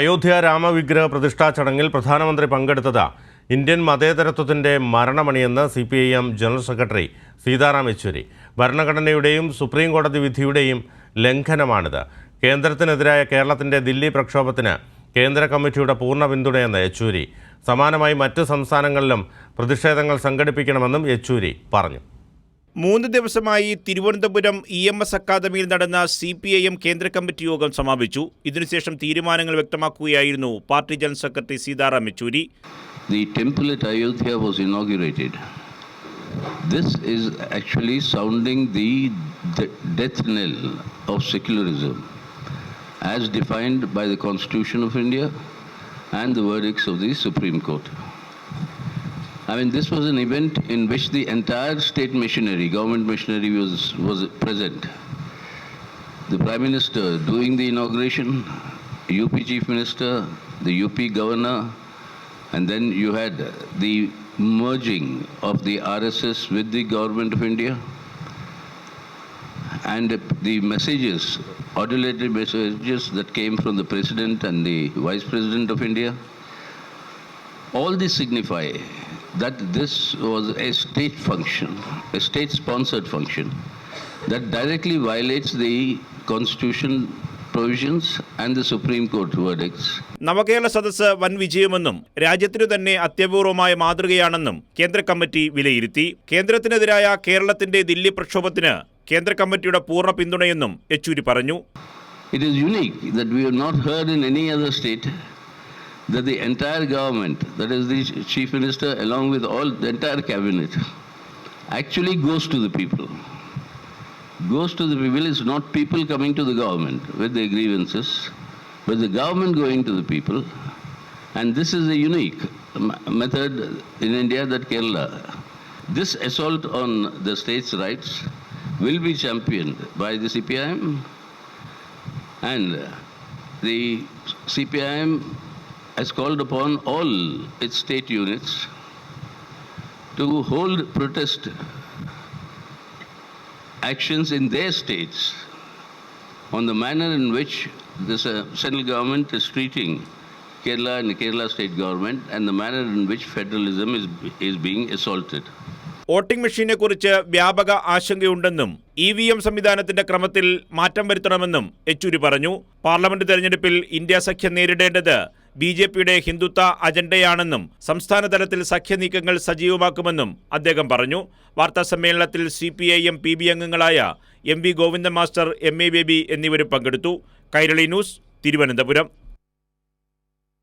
അയോധ്യ രാമവിഗ്രഹ പ്രതിഷ്ഠാ ചടങ്ങിൽ പ്രധാനമന്ത്രി പങ്കെടുത്തത് ഇന്ത്യൻ മതേതരത്വത്തിന്റെ മരണമണിയെന്ന് CPIM general secretary Sitaram Yechury. ഭരണഘടനയുടെയും സുപ്രീം കോടതി വിധിയുടെയും ലംഘനമാണിത്. കേന്ദ്രത്തിനെതിരായ കേരളത്തിന്റെ ദില്ലി പ്രക്ഷോഭത്തിന് കേന്ദ്ര കമ്മിറ്റിയുടെ പൂർണ്ണ പിന്തുണയെന്ന് യെച്ചൂരി. സമാനമായി മറ്റ് സംസ്ഥാനങ്ങളിലും പ്രതിഷേധങ്ങൾ സംഘടിപ്പിക്കണമെന്നും യെച്ചൂരി പറഞ്ഞു. 3 ദിവസമായി തിരുവനന്തപുരം EMS അക്കാദമിയിൽ നടന്ന CPIM കേന്ദ്ര കമ്മിറ്റി യോഗം സമാപിച്ചു. ഇതിനുശേഷം തീരുമാനങ്ങൾ വ്യക്തമാക്കുകയായിരുന്നു party general secretary Sitaram Yechury. The temple at Ayodhya was inaugurated. This is actually sounding the death knell of secularism as defined by the Constitution of India and the verdicts of the Supreme Court. I mean, this was an event in which the entire state machinery, government machinery was present. The Prime Minister doing the inauguration, UP Chief Minister, the UP Governor, and then you had the merging of the RSS with the Government of India, and the messages, audited messages that came from the President and the Vice President of India. All this signify that this was a state function, a state-sponsored function that directly violates the Constitution provisions and the Supreme Court verdicts. നവകേരള സദസ്സ് വൻ വിജയമെന്നും രാജ്യത്തിനു തന്നെ അത്യപൂർവമായ മാതൃകയാണെന്നും കേന്ദ്ര committee വിലയിരുത്തി. കേന്ദ്രത്തിനെതിരായ കേരളത്തിന്റെ ദില്ലി പ്രക്ഷോഭത്തിന് കേന്ദ്ര കമ്മിറ്റിയുടെ പൂർണ്ണ പിന്തുണയെന്നും യെച്ചൂരി പറഞ്ഞു. It is unique that we have not heard in any other state that the entire government, that is the Chief Minister along with all the entire cabinet, actually goes to the people. Goes to the people is not people coming to the government with their grievances, but the government going to the people. And this is a unique method in India that Kerala. This assault on the state's rights will be championed by the CPIM, and the CPIM has called upon all its state units to hold protest actions in their states on the manner in which the central government is treating Kerala and the Kerala state government, and the manner in which federalism is being assaulted. Voting മെഷീനെ കുറിച്ച് വ്യാപക ആശങ്കയുണ്ടെന്നും EVM സംവിധാനത്തിന്റെ ക്രമത്തിൽ മാറ്റം വരുത്തണമെന്നും യെച്ചൂരി പറഞ്ഞു. Parliament തെരഞ്ഞെടുപ്പിൽ India സഖ്യം നേരിടേണ്ടത് BJPയുടെ ഹിന്ദുത്വ അജണ്ടയാണെന്നും സംസ്ഥാന തലത്തിൽ സഖ്യ നീക്കങ്ങൾ സജീവമാക്കുമെന്നും അദ്ദേഹം പറഞ്ഞു. വാർത്താ സമ്മേളനത്തിൽ CPIM PB അംഗങ്ങളായ MV Govindan master, MA baby എന്നിവരും പങ്കെടുത്തു. കൈരളി ന്യൂസ്, തിരുവനന്തപുരം.